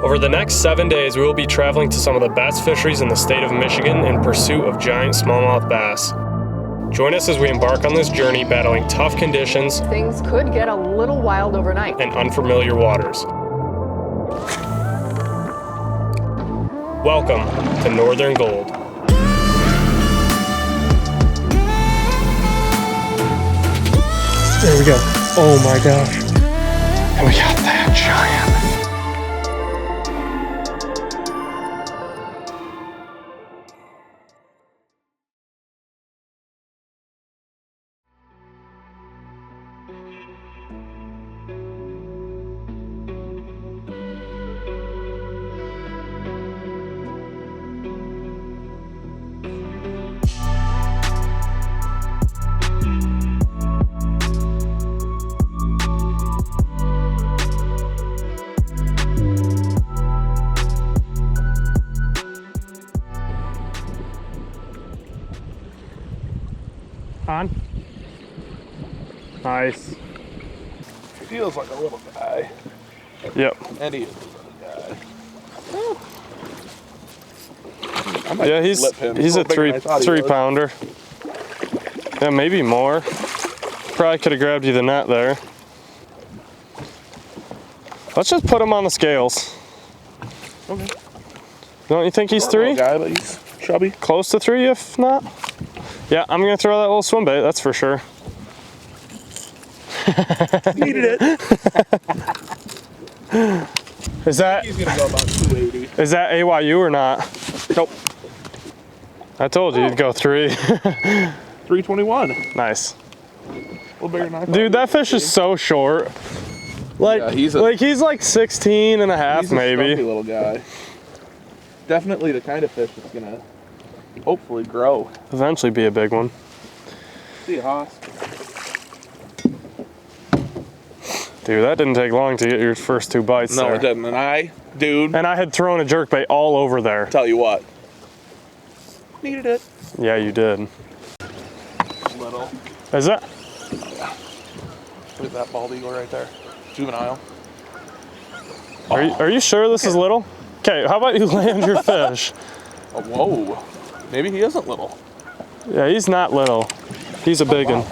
Over the next 7 days, we will be traveling to some of the best fisheries in the state of Michigan in pursuit of giant smallmouth bass. Join us as we embark on this journey battling tough conditions. Things could get a little wild overnight. And unfamiliar waters. Welcome to Northern Gold. There we go. Oh my gosh. And we got that giant. On. Nice. Feels like a little guy. Yep. And he is a little guy. I might Yeah, he's a three pounder. Yeah, maybe more. Probably could have grabbed you the net there. Let's just put him on the scales. Okay. Don't you think he's three? Guy, but he's chubby. Close to three, if not. Yeah, I'm gonna throw that little swim bait, that's for sure. Needed it. Is that? He's gonna go about 280. Is that AYU or not? Nope. I told you you'd go 3. 321. Nice. A little bigger than I thought. Dude, that fish is so short. Like, yeah, he's like 16 and a half, he's a maybe. Stumpy little guy. Definitely the kind of fish that's gonna hopefully grow. Eventually be a big one. See you, Haas. Dude, that didn't take long to get your first 2 bites there. No, it didn't. And I had thrown a jerkbait all over there. Tell you what. Needed it. Yeah, you did. Little. Is that? Yeah. Look at that bald eagle right there. Juvenile. Are you sure this is little? Okay, how about you land your fish? Oh, whoa. Maybe he isn't little. Yeah, he's not little. He's a big one.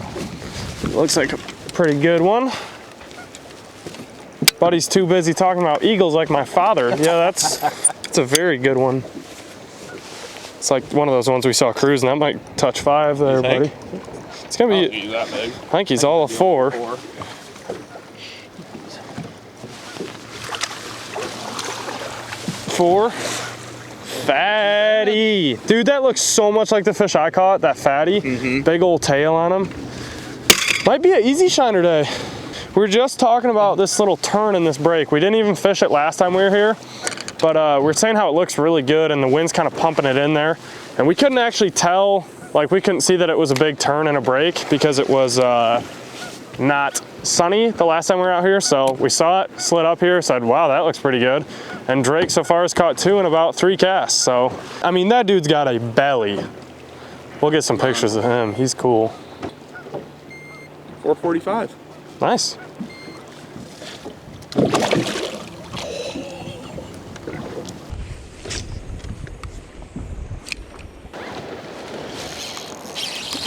Looks like a pretty good one. Buddy's too busy talking about eagles like my father. Yeah, that's a very good one. It's like one of those ones we saw cruising. That might touch 5 there, buddy. It's gonna be. He's that big. I think he's all a 4. 4. Fatty. Dude, that looks so much like the fish I caught, that fatty. Big old tail on him. Might be an easy shiner day. We were just talking about this little turn in this break. We didn't even fish it last time we were here, but we're saying how it looks really good and the wind's kind of pumping it in there. And we couldn't actually tell, like we couldn't see that it was a big turn in a break because it was not sunny the last time we were out here. So we saw it, slid up here, said, wow, that looks pretty good. And Drake so far has caught 2 in about 3 casts. So, I mean, that dude's got a belly. We'll get some pictures of him. He's cool. 445. Nice.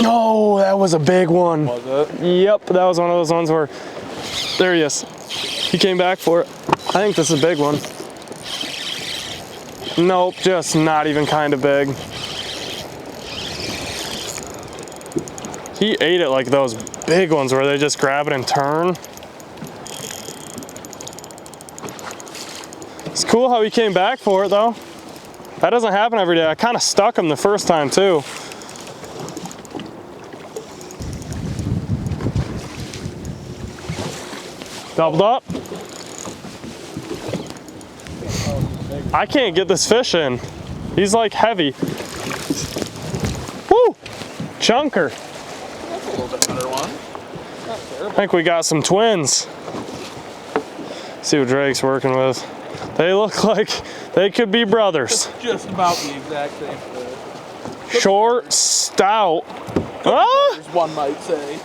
Oh, that was a big one. Was it? Yep, that was one of those ones where, there he is. He came back for it. I think this is a big one. Nope, just not even kind of big. He ate it like those big ones where they just grab it and turn. It's cool how he came back for it though. That doesn't happen every day. I kind of stuck him the first time too. Doubled up. I can't get this fish in. He's like heavy. Woo! Chunker. That's a little bit better one. Not terrible. I think we got some twins. See what Drake's working with. They look like they could be brothers. Just about the exact same fish. Short, stout. Ah! One might say.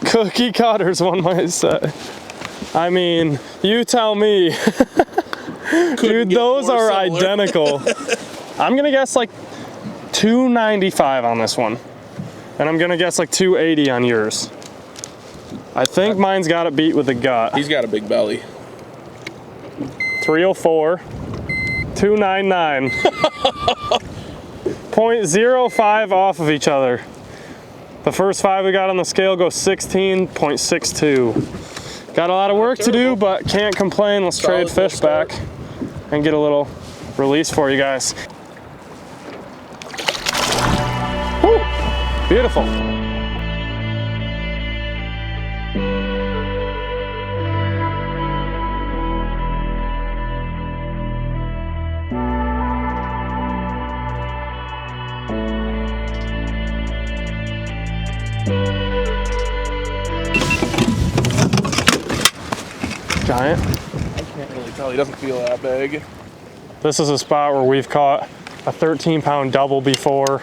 Cookie cutters, one might say. I mean, you tell me. Dude, those are identical. I'm gonna guess like 295 on this one. And I'm gonna guess like 280 on yours. I think mine's got it beat with the gut. He's got a big belly. 304, 299. 0.05 off of each other. The first 5 we got on the scale go 16.62. Got a lot of work to do, but can't complain. Let's trade fish back and get a little release for you guys. Woo! Beautiful. Giant. I can't really tell. He doesn't feel that big. This is a spot where we've caught a 13-pound double before.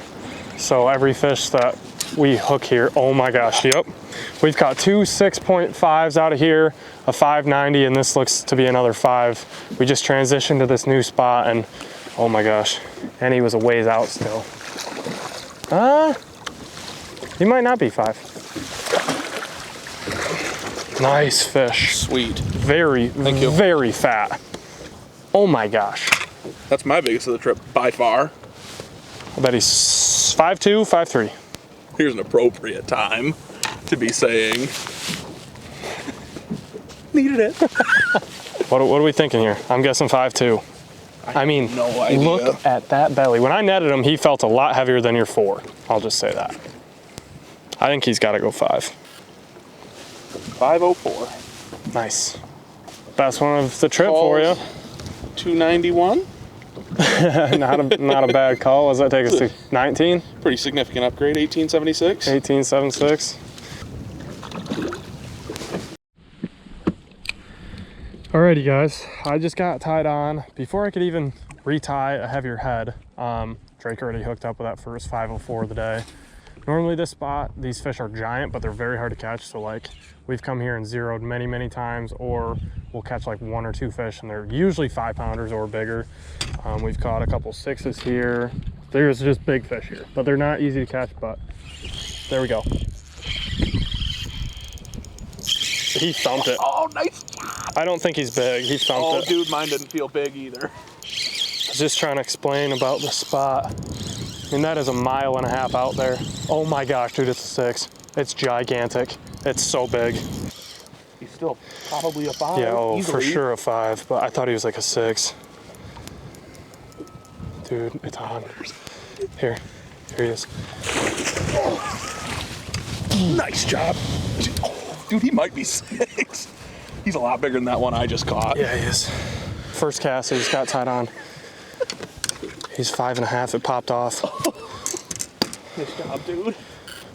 So every fish that we hook here, oh my gosh, yep. We've caught 2 6.5s out of here, a 590, and this looks to be another 5. We just transitioned to this new spot and oh my gosh. And he was a ways out still. He might not be 5. Nice fish. Sweet. Very, very fat. Oh my gosh. That's my biggest of the trip by far. I bet he's 5'2", 5'3". Here's an appropriate time to be saying, needed it. What are we thinking here? I'm guessing 5'2". I mean, no idea. Look at that belly. When I netted him, he felt a lot heavier than your 4. I'll just say that. I think he's got to go 5. 504. Nice. Best one of the trip for you. 291. not a bad call. What does that take us to? 19? Pretty significant upgrade. 1876. 1876. Alrighty guys, I just got tied on. Before I could even retie a heavier head, Drake already hooked up with that first 504 of the day. Normally this spot, these fish are giant, but they're very hard to catch. So like we've come here and zeroed many, many times, or we'll catch like 1 or 2 fish and they're usually 5-pounders or bigger. We've caught a couple 6s here. There's just big fish here, but they're not easy to catch, but there we go. He thumped it. Oh, nice job. I don't think he's big. He thumped it. Oh, dude, mine didn't feel big either. I was just trying to explain about the spot. And that is 1.5 miles out there. Oh my gosh, dude, it's a 6. It's gigantic. It's so big. He's still probably a 5. Yeah, oh, easily. for sure a 5, but I thought he was like a 6. Dude, it's on. Here he is. Nice job. Dude, he might be 6. He's a lot bigger than that one I just caught. Yeah, he is. First cast, he just got tied on. He's 5.5, it popped off. Nice job, dude.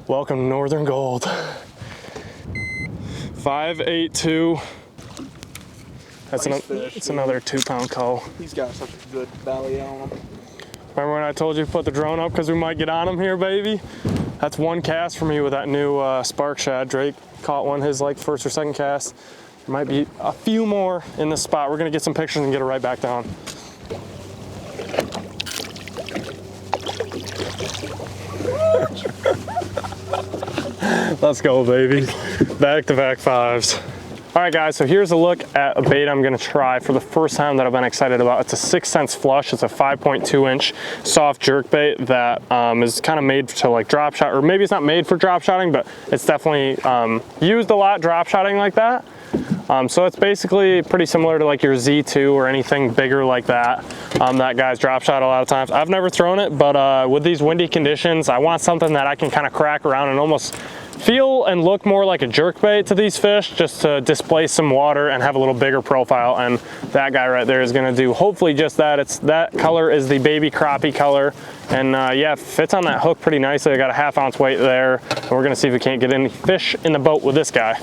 Welcome to Northern Gold. 582. That's Nice fish, it's another 2-pound cull. He's got such a good belly on him. Remember when I told you to put the drone up because we might get on him here, baby? That's one cast for me with that new spark shad. Drake caught one his like first or second cast. There might be a few more in this spot. We're gonna get some pictures and get it right back down. Let's go, baby. Back-to-back 5s. All right, guys, so here's a look at a bait I'm gonna try for the first time that I've been excited about. It's a 6 cents flush. It's a 5.2-inch soft jerk bait that is kind of made to like drop shot, or maybe it's not made for drop shotting, but it's definitely used a lot drop shotting like that. So it's basically pretty similar to like your Z2 or anything bigger like that. That guy's drop shot a lot of times. I've never thrown it, but with these windy conditions, I want something that I can kind of crack around and almost feel and look more like a jerk bait to these fish, just to displace some water and have a little bigger profile. And that guy right there is gonna do hopefully just that. That color is the baby crappie color. And yeah, fits on that hook pretty nicely. I got a 1/2 ounce weight there. And we're gonna see if we can't get any fish in the boat with this guy.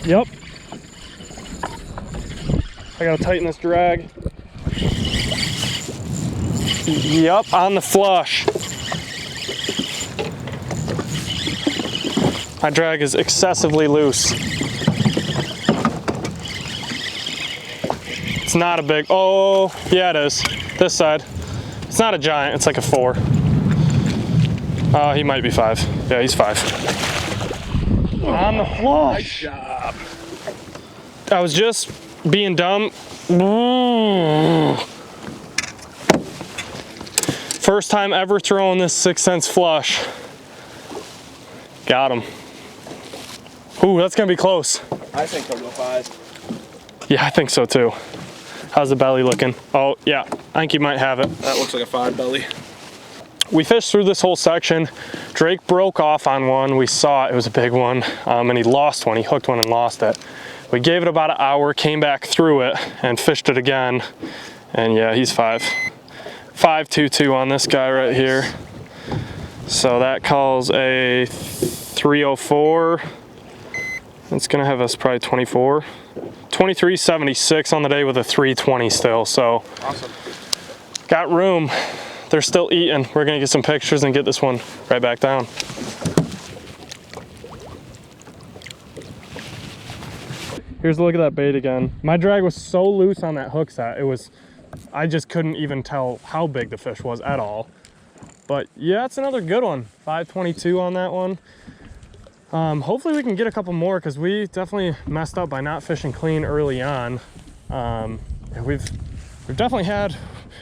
Yep. I gotta tighten this drag. Yep, on the flush. My drag is excessively loose. It's not a big, oh, yeah it is. This side. It's not a giant, it's like a 4. Oh, he might be 5. Yeah, he's 5. On the flush. Nice job. I was just being dumb. First time ever throwing this 6 cents flush. Got him. Ooh, that's gonna be close. I think he'll go 5. Yeah, I think so too. How's the belly looking? Oh, yeah, I think he might have it. That looks like a 5 belly. We fished through this whole section. Drake broke off on one. We saw it was a big one, and he lost one. He hooked one and lost it. We gave it about an hour, came back through it, and fished it again. And yeah, he's 5. 5.22 on this guy right here. So that calls a 304. It's gonna have us probably 24. 23.76 on the day with a 320 still, so. Awesome. Got room. They're still eating. We're gonna get some pictures and get this one right back down. Here's a look at that bait again. My drag was so loose on that hook set, I just couldn't even tell how big the fish was at all. But yeah, it's another good one. 5.22 on that one. Hopefully we can get a couple more because we definitely messed up by not fishing clean early on. We've definitely had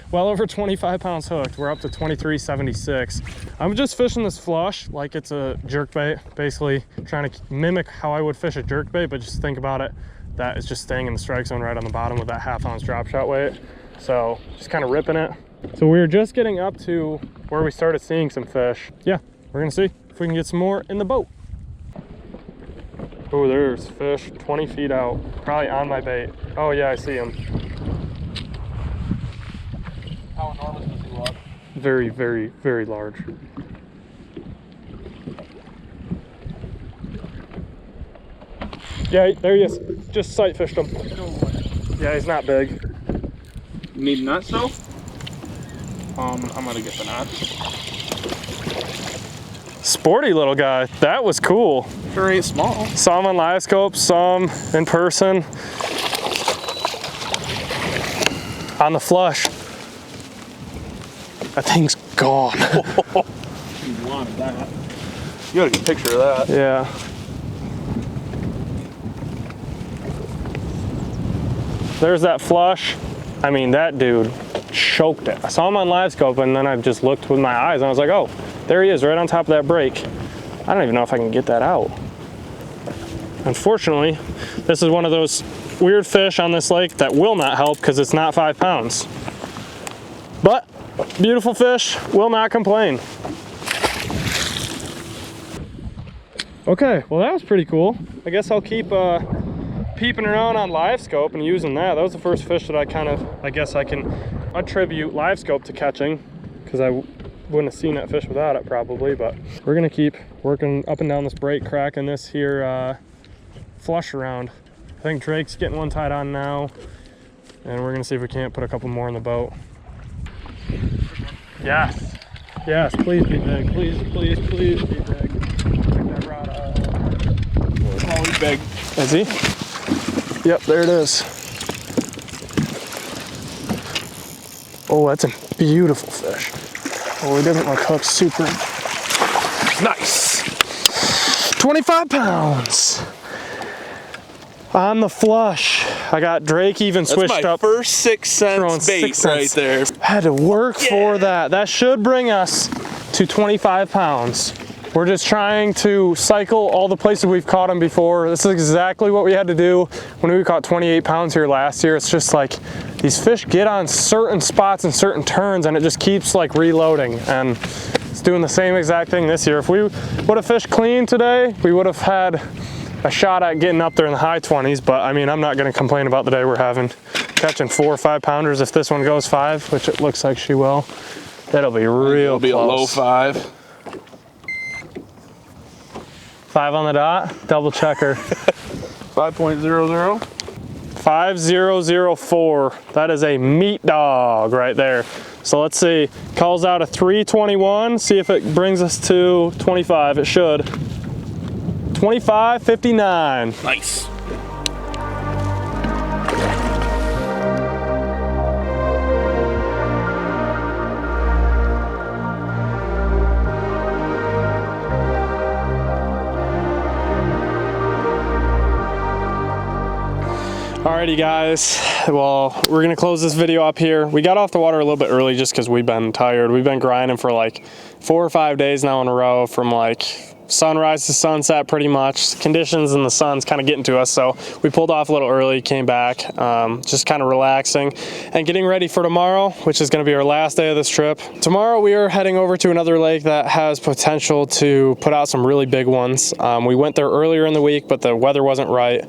well over 25 pounds hooked. We're up to 23.76. I'm just fishing this flush like it's a jerkbait, basically trying to mimic how I would fish a jerkbait, but just think about it, that is just staying in the strike zone right on the bottom with that 1/2 ounce drop shot weight. So just kind of ripping it. So we were just getting up to where we started seeing some fish. Yeah, we're gonna see if we can get some more in the boat. Oh, there's fish 20 feet out, probably on my bait. Oh yeah, I see him. How enormous does he look? Very, very, very large. Yeah, there he is. Just sight fished him. Yeah, he's not big. You need nuts though? I'm gonna get the nuts. Sporty little guy. That was cool. Sure ain't small. Saw him on live scope, saw him in person. On the flush. That thing's gone. You wanted that. You gotta get a picture of that. Yeah. There's that flush. I mean, that dude choked it. I saw him on live scope and then I just looked with my eyes and I was like, oh, there he is right on top of that break. I don't even know if I can get that out. Unfortunately, this is one of those weird fish on this lake that will not help because it's not 5 pounds. But beautiful fish, will not complain. Okay, well that was pretty cool. I guess I'll keep peeping around on live scope and using that. That was the first fish that I guess I can attribute live scope to catching, because I wouldn't have seen that fish without it probably. But we're gonna keep working up and down this break, cracking this here flush around. I think Drake's getting one tied on now, and we're gonna see if we can't put a couple more in the boat. Yes, yes, please be big, please, please, please be big. Check that rod out. Oh, he's big. Is he? Yep, there it is. Oh, that's a beautiful fish. Oh, he doesn't look hooked super. Nice. 25 pounds. On the flush. I got Drake even switched That's my up. first 6 cents bait 6 cents. right there. Had to work for that. That should bring us to 25 pounds. We're just trying to cycle all the places we've caught them before. This is exactly what we had to do when we caught 28 pounds here last year. It's just like these fish get on certain spots and certain turns and it just keeps like reloading. And it's doing the same exact thing this year. If we would have fished clean today, we would have had a shot at getting up there in the high 20s. But I mean, I'm not gonna complain about the day we're having. Catching 4 or 5 pounders. If this one goes 5, which it looks like she will, that'll be real close. It'll be a low 5. 5 on the dot, double checker. 5.00. 5004. That is a meat dog right there. So let's see, calls out a 321. See if it brings us to 25. It should. 25.59. Nice. Alrighty guys, well, we're gonna close this video up here. We got off the water a little bit early just because we've been tired. We've been grinding for like 4 or 5 days now in a row, from like sunrise to sunset pretty much. Conditions and the sun's kind of getting to us, so we pulled off a little early, came back, just kind of relaxing and getting ready for tomorrow, which is going to be our last day of this trip. Tomorrow we are heading over to another lake that has potential to put out some really big ones. We went there earlier in the week, but the weather wasn't right.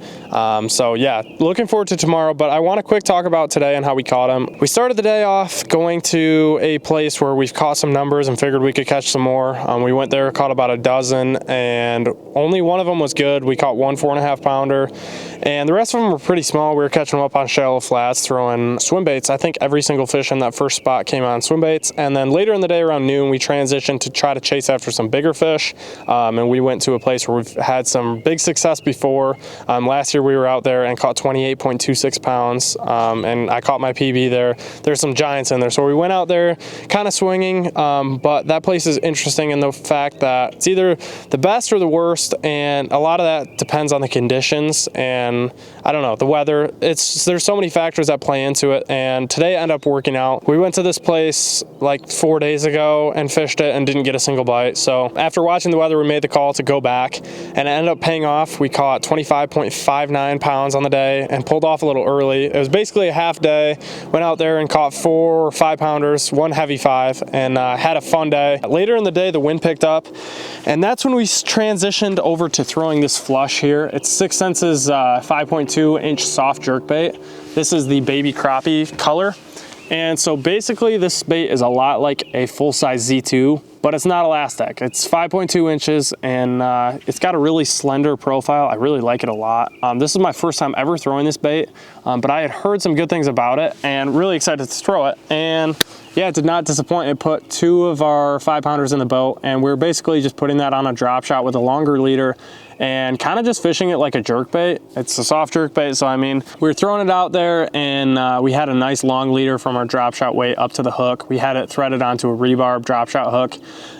So yeah, looking forward to tomorrow, but I want to quick talk about today and how we caught them. We started the day off going to a place where we've caught some numbers and figured we could catch some more. We went there, caught about a dozen, and only one of them was good. We caught one 4.5 pounder, and the rest of them were pretty small. We were catching them up on shallow flats, throwing swim baits. I think every single fish in that first spot came on swim baits, and then later in the day around noon we transitioned to try to chase after some bigger fish, and we went to a place where we've had some big success before. Last year we were out there and caught 28.26 pounds, and I caught my PB there. There's some giants in there, so we went out there kind of swinging, but that place is interesting in the fact that it's either the best or the worst, and a lot of that depends on the conditions and I don't know, the weather. There's so many factors that play into it, and today ended up working out. We went to this place like 4 days ago and fished it and didn't get a single bite. So after watching the weather, we made the call to go back, and it ended up paying off. We caught 25.59 pounds on the day and pulled off a little early. It was basically a half day. Went out there and caught 4 or 5 pounders, one heavy 5, and had a fun day. Later in the day, the wind picked up, and that's when we transitioned over to throwing this flush here. It's 6 Senses 5.2-inch soft jerk bait. This is the baby crappie color. And so basically this bait is a lot like a full-size Z2, but it's not elastic. It's 5.2 inches, and it's got a really slender profile. I really like it a lot. This is my first time ever throwing this bait, but I had heard some good things about it and really excited to throw it. And yeah, it did not disappoint. It put 2 of our 5-pounders in the boat, and we're basically just putting that on a drop shot with a longer leader and kind of just fishing it like a jerk bait. It's a soft jerk bait, so I mean, we were throwing it out there, and we had a nice long leader from our drop shot weight up to the hook. We had it threaded onto a rebarb drop shot hook,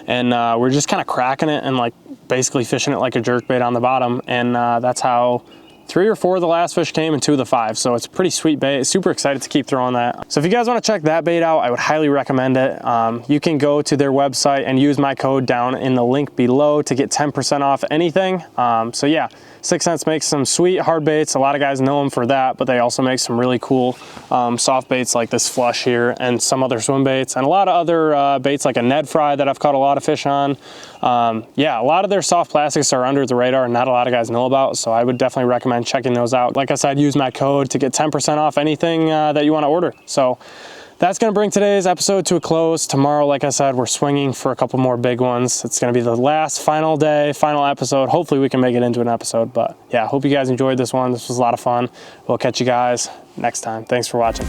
and we're just kind of cracking it and like basically fishing it like a jerk bait on the bottom, and that's how 3 or 4 of the last fish came and 2 of the 5. So it's a pretty sweet bait. Super excited to keep throwing that. So if you guys want to check that bait out, I would highly recommend it. You can go to their website and use my code down in the link below to get 10% off anything. So yeah, 6 Sense makes some sweet hard baits. A lot of guys know them for that, but they also make some really cool soft baits like this flush here, and some other swim baits, and a lot of other baits like a Ned Fry that I've caught a lot of fish on. Yeah, a lot of their soft plastics are under the radar and not a lot of guys know about, so I would definitely recommend checking those out. Like I said, use my code to get 10% off anything that you want to order. So that's going to bring today's episode to a close. Tomorrow, like I said, we're swinging for a couple more big ones. It's going to be the last final day, final episode. Hopefully we can make it into an episode, but yeah, hope you guys enjoyed this one. This was a lot of fun. We'll catch you guys next time. Thanks for watching.